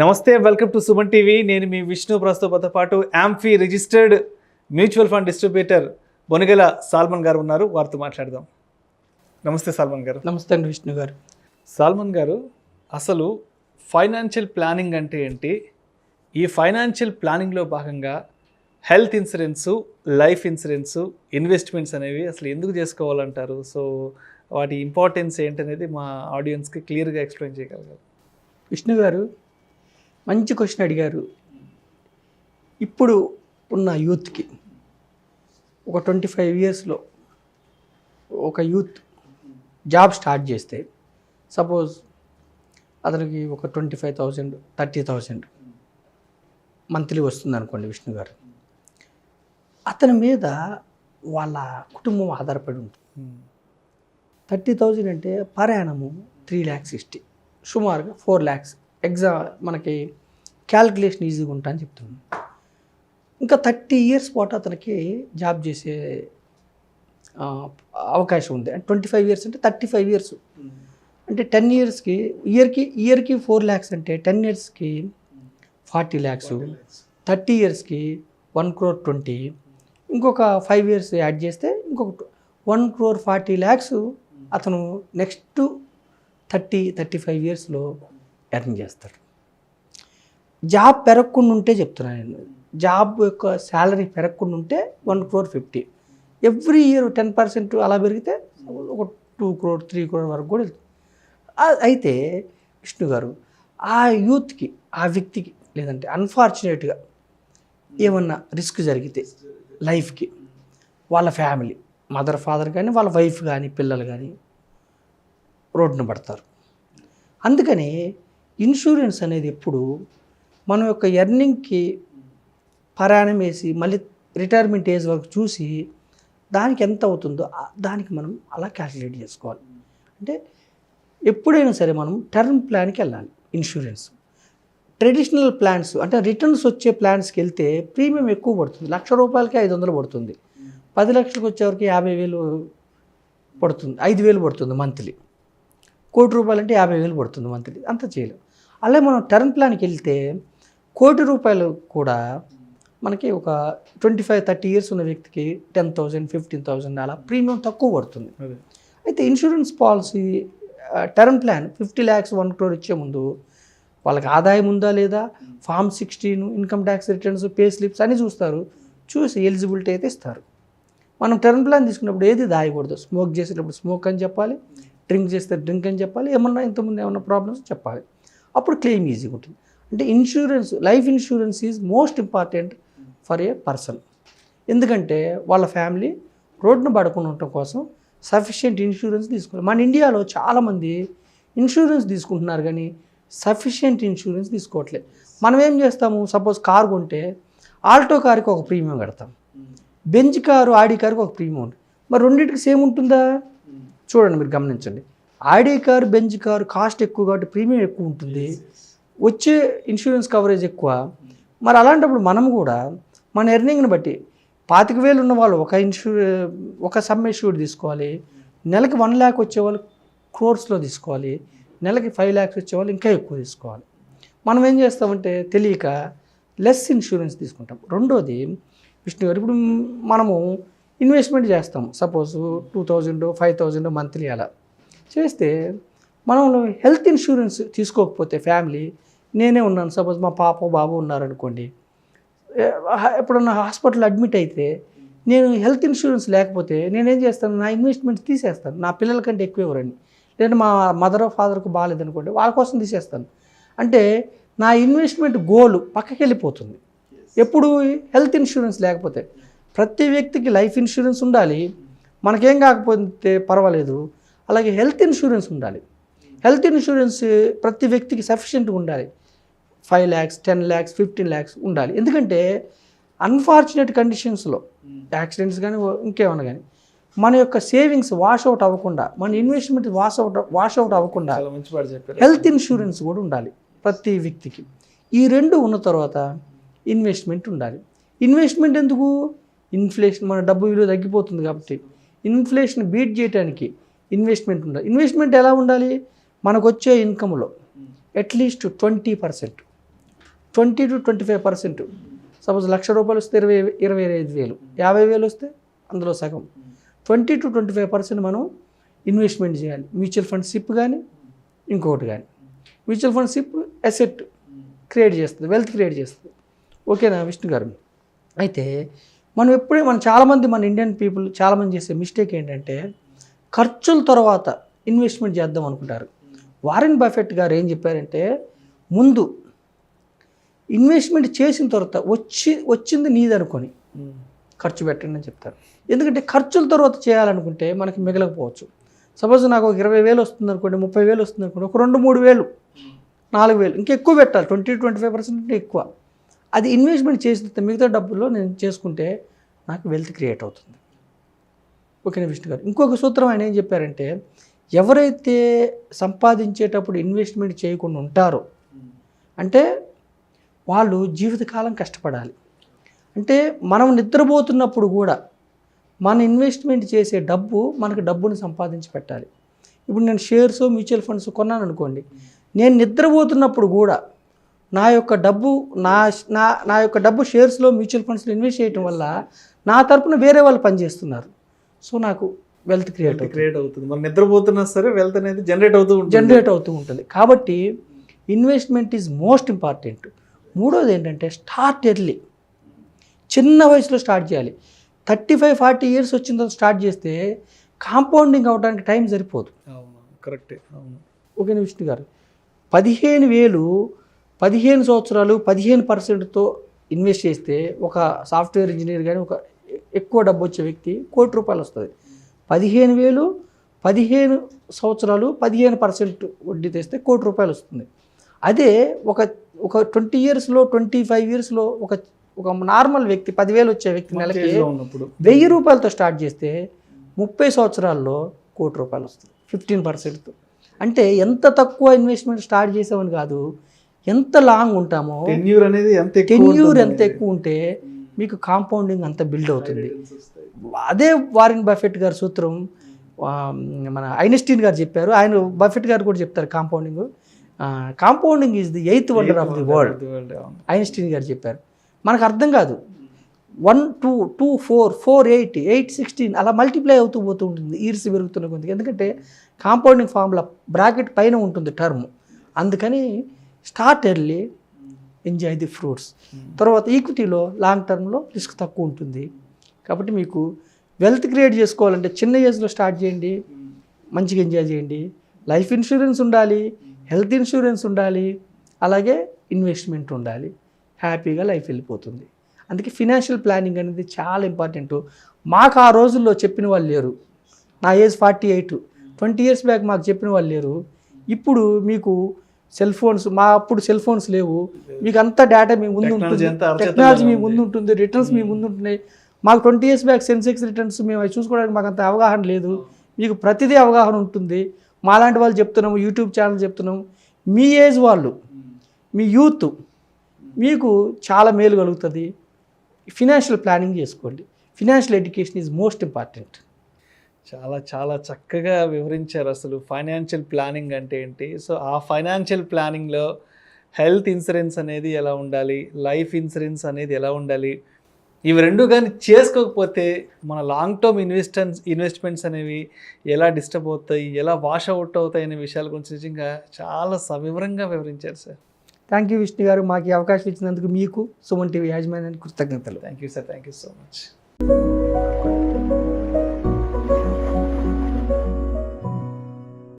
నమస్తే, welcome to Suman TV. నేను మీ విష్ణు. ప్రస్తుతంతో పాటు AMFI registered mutual fund distributor Bonagala Salman గారు ఉన్నారు. వారితో మాట్లాడదాం. నమస్తే సాల్మన్ గారు. నమస్తే అండి విష్ణు గారు. సాల్మన్ గారు, అసలు ఫైనాన్షియల్ ప్లానింగ్ అంటే ఏంటి? ఈ ఫైనాన్షియల్ ప్లానింగ్లో భాగంగా health insurance, life insurance, investments అనేవి అసలు ఎందుకు చేసుకోవాలంటారు? సో వాటి ఇంపార్టెన్స్ ఏంటనేది మా ఆడియన్స్కి క్లియర్గా ఎక్స్ప్లెయిన్ చేయగలగాలి. విష్ణు గారు మంచి క్వశ్చన్ అడిగారు. ఇప్పుడు ఉన్న యూత్కి ఒక 25 ఇయర్స్లో ఒక యూత్ జాబ్ స్టార్ట్ చేస్తే సపోజ్ అతనికి ఒక 25,000 30,000 మంత్లీ వస్తుంది అనుకోండి విష్ణు గారు. అతని మీద వాళ్ళ కుటుంబం ఆధారపడి ఉంటుంది. 30,000 అంటే పర్ యానము 3,60,000, సుమారుగా 4 lakhs. మనకి క్యాల్కులేషన్ ఈజీగా ఉంటా అని చెప్తున్నాను. ఇంకా 30 ఇయర్స్ పాటు అతనికి జాబ్ చేసే అవకాశం ఉంది. అంటే 25 ఇయర్స్ అంటే 35 ఇయర్స్ అంటే 10 ఇయర్స్కి ఇయర్కి 4 lakhs అంటే 10 ఇయర్స్కి 40 lakhs, 30 ఇయర్స్కి 1,20,00,000, ఇంకొక 5 ఇయర్స్ యాడ్ చేస్తే ఇంకొక 1,40,00,000 lakhs అతను నెక్స్ట్ 35 ఇయర్స్లో ఎర్న్ చేస్తారు. జాబ్ పెరగకుండా ఉంటే చెప్తున్నాను నేను, జాబ్ యొక్క శాలరీ పెరగకుండా ఉంటే 1,50,00,000. ఎవ్రీ ఇయర్ 10% అలా పెరిగితే ఒక 2 crore 3 crore వరకు కూడా వెళ్తుంది. అయితే విష్ణు గారు, ఆ యూత్కి, ఆ వ్యక్తికి లేదంటే అన్ఫార్చునేట్గా ఏమన్నా రిస్క్ జరిగితే లైఫ్కి, వాళ్ళ ఫ్యామిలీ, మదర్ ఫాదర్ కానీ వాళ్ళ వైఫ్ కానీ పిల్లలు కానీ రోడ్డున పడతారు. అందుకని ఇన్సూరెన్స్ అనేది ఎప్పుడు మన యొక్క ఎర్నింగ్కి పరాణం వేసి మళ్ళీ రిటైర్మెంట్ ఏజ్ వరకు చూసి దానికి ఎంత అవుతుందో దానికి మనం అలా క్యాల్కులేట్ చేసుకోవాలి. అంటే ఎప్పుడైనా సరే మనం టర్మ్ ప్లాన్కి వెళ్ళాలి. ఇన్సూరెన్స్ ట్రెడిషనల్ ప్లాన్స్ అంటే రిటర్న్స్ వచ్చే ప్లాన్స్కి వెళ్తే ప్రీమియం ఎక్కువ పడుతుంది. ₹1,00,000కి 500 పడుతుంది. 10 లక్షలకు వచ్చేవరకు 50,000 పడుతుంది, 5,000 పడుతుంది మంత్లీ. ₹1,00,000 అంటే 50,000 పడుతుంది మంత్లీ. అంత చేయలేం. అలాగే మనం టర్మ్ ప్లాన్కి వెళ్తే ₹1,00,000 కూడా మనకి ఒక 25-30 ఇయర్స్ ఉన్న వ్యక్తికి 10,000 15,000 అలా ప్రీమియం తక్కువ పడుతుంది. అయితే insurance policy term plan 50 lakhs 1 crore ఇచ్చే ముందు వాళ్ళకి ఆదాయం ఉందా లేదా, form 16, income tax returns, pay slips అన్నీ చూస్తారు. చూసి ఎలిజిబిలిటీ అయితే ఇస్తారు. మనం టర్మ్ ప్లాన్ తీసుకున్నప్పుడు ఏది దాయకూడదు. స్మోక్ చేసేటప్పుడు స్మోక్ అని చెప్పాలి, డ్రింక్ చేస్తే డ్రింక్ అని చెప్పాలి, ఏమన్నా ఇంతకుముందు ఏమన్నా ప్రాబ్లమ్స్ చెప్పాలి. అప్పుడు క్లెయిమ్ ఈజీగా ఉంటుంది. అంటే insurance, life insurance is most important for a person. ఎందుకంటే వాళ్ళ ఫ్యామిలీ రోడ్డును పడకుండా ఉండటం కోసం సఫిషియెంట్ ఇన్సూరెన్స్ తీసుకోవాలి. మన ఇండియాలో చాలామంది ఇన్సూరెన్స్ తీసుకుంటున్నారు కానీ సఫిషియెంట్ ఇన్సూరెన్స్ తీసుకోవట్లేదు. మనం ఏం చేస్తాము, సపోజ్ కారు కొంటే ఆల్టో కారుకి ఒక ప్రీమియం కడతాం, బెంజ్ కారు ఆడి కారుకి ఒక ప్రీమియం ఉంటుంది. మరి రెండింటికి సేమ్ ఉంటుందా? చూడండి, మీరు గమనించండి. ఆడి కారు, బెంజ్ కారు కాస్ట్ ఎక్కువ కాబట్టి ప్రీమియం ఎక్కువ ఉంటుంది, వచ్చే ఇన్సూరెన్స్ కవరేజ్ ఎక్కువ. మరి అలాంటప్పుడు మనం కూడా మన ఎర్నింగ్ని బట్టి 25,000 ఉన్న వాళ్ళు ఒక సమ్ ఇన్సూర్డ్ తీసుకోవాలి, నెలకి 1 lakh వచ్చేవాళ్ళు క్రోర్స్లో తీసుకోవాలి, నెలకి 5 lakhs వచ్చేవాళ్ళు ఇంకా ఎక్కువ తీసుకోవాలి. మనం ఏం చేస్తామంటే తెలియక లెస్ ఇన్సూరెన్స్ తీసుకుంటాం. రెండోది విష్ణు గారు, ఇప్పుడు మనము ఇన్వెస్ట్మెంట్ చేస్తాం. సపోజ్ 2,000 5,000 మంత్లీ అలా చేస్తే మనం హెల్త్ ఇన్సూరెన్స్ తీసుకోకపోతే ఫ్యామిలీ, నేనే ఉన్నాను సపోజ్ మా పాప బాబు ఉన్నారనుకోండి, ఎప్పుడన్నా హాస్పిటల్ అడ్మిట్ అయితే నేను హెల్త్ ఇన్సూరెన్స్ లేకపోతే నేనేం చేస్తాను, నా ఇన్వెస్ట్మెంట్ తీసేస్తాను. నా పిల్లల కంటే ఎక్కువ ఎవరండి, లేదంటే మా మదర్ ఫాదర్కు బాగాలేదనుకోండి వాళ్ళ కోసం తీసేస్తాను. అంటే నా ఇన్వెస్ట్మెంట్ గోల్ పక్కకి వెళ్ళిపోతుంది ఎప్పుడు హెల్త్ ఇన్సూరెన్స్ లేకపోతే. ప్రతి వ్యక్తికి లైఫ్ ఇన్సూరెన్స్ ఉండాలి, మనకేం కాకపోతే పర్వాలేదు. అలాగే హెల్త్ ఇన్సూరెన్స్ ఉండాలి. హెల్త్ ఇన్సూరెన్స్ ప్రతి వ్యక్తికి సఫిషియెంట్గా ఉండాలి. 5 lakhs 10 lakhs 15 lakhs ఉండాలి. ఎందుకంటే అన్ఫార్చునేట్ కండిషన్స్లో యాక్సిడెంట్స్ కానీ ఇంకేమన్నా కానీ మన యొక్క సేవింగ్స్ వాష్అవుట్ అవ్వకుండా, మన ఇన్వెస్ట్మెంట్ వాష్అవుట్ అవ్వకుండా హెల్త్ ఇన్సూరెన్స్ కూడా ఉండాలి ప్రతి వ్యక్తికి. ఈ రెండు ఉన్న తర్వాత ఇన్వెస్ట్మెంట్ ఉండాలి. ఇన్వెస్ట్మెంట్ ఎందుకు? ఇన్ఫ్లేషన్, మన డబ్బు విలువ తగ్గిపోతుంది కాబట్టి ఇన్ఫ్లేషన్ బీట్ చేయడానికి ఇన్వెస్ట్మెంట్ ఉండాలి. ఇన్వెస్ట్మెంట్ ఎలా ఉండాలి? మనకు వచ్చే ఇన్కమ్లో అట్లీస్ట్ 20% 20-25%. సపోజ్ ₹1,00,000 వస్తే 25,000, 50,000 వస్తే అందులో సగం 20-25% మనం ఇన్వెస్ట్మెంట్ చేయాలి. మ్యూచువల్ ఫండ్ సిప్ కానీ ఇంకొకటి కానీ. Mutual fund SIP asset create చేస్తుంది, వెల్త్ క్రియేట్ చేస్తుంది. ఓకేనా విష్ణు గారు? అయితే మనం చాలామంది మన ఇండియన్ పీపుల్ చాలామంది చేసే మిస్టేక్ ఏంటంటే ఖర్చుల తర్వాత ఇన్వెస్ట్మెంట్ చేద్దాం అనుకుంటారు. వారెన్ బఫెట్ గారు ఏం చెప్పారంటే ముందు ఇన్వెస్ట్మెంట్ చేసిన తర్వాత వచ్చింది నీదనుకొని ఖర్చు పెట్టండి అని చెప్తారు. ఎందుకంటే ఖర్చుల తర్వాత చేయాలనుకుంటే మనకి మిగలకపోవచ్చు. సపోజ్ నాకు ఒక 20,000 వస్తుంది అనుకోండి, 30,000 వస్తుంది అనుకోండి, ఒక 2-3,000, 4,000 ఇంకెక్కువ పెట్టాలి. 20-25% అంటే ఎక్కువ. అది ఇన్వెస్ట్మెంట్ చేసిన మిగతా డబ్బుల్లో నేను చేసుకుంటే నాకు వెల్త్ క్రియేట్ అవుతుంది. ఓకేనా విష్ణు గారు? ఇంకొక సూత్రం ఆయన ఏం చెప్పారంటే ఎవరైతే సంపాదించేటప్పుడు ఇన్వెస్ట్మెంట్ చేయకుండా ఉంటారో అంటే వాళ్ళు జీవితకాలం కష్టపడాలి. అంటే మనం నిద్రపోతున్నప్పుడు కూడా మన ఇన్వెస్ట్మెంట్ చేసే మనకు డబ్బుని సంపాదించి పెట్టాలి. ఇప్పుడు నేను షేర్స్ మ్యూచువల్ ఫండ్స్ కొన్నాను అనుకోండి, నేను నిద్రపోతున్నప్పుడు కూడా నా యొక్క డబ్బు షేర్స్లో మ్యూచువల్ ఫండ్స్లో ఇన్వెస్ట్ చేయడం వల్ల నా తరపున వేరే వాళ్ళు పనిచేస్తున్నారు. సో నాకు వెల్త్ క్రియేట్ అవుతుంది. మనం నిద్రపోతున్నా సరే వెల్త్ అనేది జనరేట్ అవుతూ ఉంటుంది. కాబట్టి ఇన్వెస్ట్మెంట్ ఈజ్ మోస్ట్ ఇంపార్టెంట్. మూడోది ఏంటంటే స్టార్ట్ ఎర్లీ, చిన్న వయసులో స్టార్ట్ చేయాలి. 35-40 years వచ్చిన తర్వాత స్టార్ట్ చేస్తే కాంపౌండింగ్ అవడానికి టైం సరిపోదు. కరెక్టే. ఓకేనా విష్ణు గారు? 15,000 15 సంవత్సరాలు 15%తో ఇన్వెస్ట్ చేస్తే ఒక సాఫ్ట్వేర్ ఇంజనీర్ కానీ ఒక ఎక్కువ డబ్బు వచ్చే వ్యక్తి ₹1,00,00,000 వస్తుంది. 15,000 15 సంవత్సరాలు 15% వడ్డీ తెస్తే ₹1,00,00,000 వస్తుంది. అదే ఒక 20 yearsలో 25 yearsలో ఒక నార్మల్ వ్యక్తి 10,000 వచ్చే వ్యక్తి నెలకి ₹1,000తో స్టార్ట్ చేస్తే 30 సంవత్సరాల్లో ₹1,00,00,000 వస్తుంది 15%తో. అంటే ఎంత తక్కువ ఇన్వెస్ట్మెంట్ స్టార్ట్ చేసామని కాదు, ఎంత లాంగ్ ఉంటామో, టెన్యూర్ ఎంత ఎక్కువ ఉంటే మీకు కాంపౌండింగ్ అంత బిల్డ్ అవుతుంది. అదే వారెన్ బఫెట్ గారి సూత్రం మన ఐన్స్టీన్ గారు చెప్పారు. ఆయన బఫెట్ గారు కూడా చెప్తారు compounding is the 8th wonder of the world. Einstein గారు చెప్పారు. మనకు అర్థం కాదు. 1 2 2 4 4 8 8 16 అలా మల్టిప్లై అవుతూ పోతూ ఉంటుంది ఇయర్స్ పెరుగుతున్న కొద్దిగా. ఎందుకంటే కాంపౌండింగ్ ఫార్ములా బ్రాకెట్ పైన ఉంటుంది టర్మ్. అందుకని start early, enjoy the fruits. తర్వాత ఈక్విటీలో లాంగ్ టర్మ్లో రిస్క్ తక్కువ ఉంటుంది. కాబట్టి మీకు వెల్త్ క్రియేట్ చేసుకోవాలంటే చిన్న ఏజ్లో స్టార్ట్ చేయండి, మంచిగా ఎంజాయ్ చేయండి. లైఫ్ ఇన్సూరెన్స్ ఉండాలి, హెల్త్ ఇన్సూరెన్స్ ఉండాలి, అలాగే ఇన్వెస్ట్మెంట్ ఉండాలి. హ్యాపీగా లైఫ్ వెళ్ళిపోతుంది. అందుకే ఫినాన్షియల్ ప్లానింగ్ అనేది చాలా ఇంపార్టెంట్. మాకు ఆ రోజుల్లో చెప్పిన వాళ్ళు లేరు. నా ఏజ్ 48, 20 years బ్యాక్ మాకు చెప్పిన వాళ్ళు లేరు. ఇప్పుడు మీకు సెల్ ఫోన్స్, అప్పుడు సెల్ ఫోన్స్ లేవు, మీకు అంతా డేటా మీ ముందు ఉంటుంది, టెక్నాలజీ మీ ముందు ఉంటుంది, రిటర్న్స్ మీ ముందు ఉంటున్నాయి. మాకు 20 years బ్యాక్ సెన్సెక్స్ రిటర్న్స్ మేము అవి చూసుకోవడానికి మాకు అంత అవగాహన లేదు. మీకు ప్రతిదీ అవగాహన ఉంటుంది. మాలాంటి వాళ్ళు చెప్తున్నాము, యూట్యూబ్ ఛానల్ చెప్తున్నాము. మీ ఏజ్ వాళ్ళు, మీ యూత్, మీకు చాలా మేలు కలుగుతుంది. ఫినాన్షియల్ ప్లానింగ్ చేసుకోండి. Financial education is most important. చాలా చాలా చక్కగా వివరించారు అసలు ఫైనాన్షియల్ ప్లానింగ్ అంటే ఏంటి. సో ఆ ఫైనాన్షియల్ ప్లానింగ్లో హెల్త్ ఇన్సూరెన్స్ అనేది ఎలా ఉండాలి, లైఫ్ ఇన్సూరెన్స్ అనేది ఎలా ఉండాలి, ఇవి రెండు కానీ చేసుకోకపోతే మన లాంగ్ టర్మ్ ఇన్వెస్ట్మెంట్స్ అనేవి ఎలా డిస్టర్బ్ అవుతాయి, ఎలా వాష్ అవుట్ అవుతాయి అనే విషయాల గురించి నిజంగా చాలా సవివరంగా వివరించారు సార్. థ్యాంక్ యూ విష్ణు గారు. మాకు ఈ అవకాశం ఇచ్చినందుకు మీకు సుమన్ టీవీ యాజమాన్యానికి కృతజ్ఞతలు. Thank you sir. Thank you so much.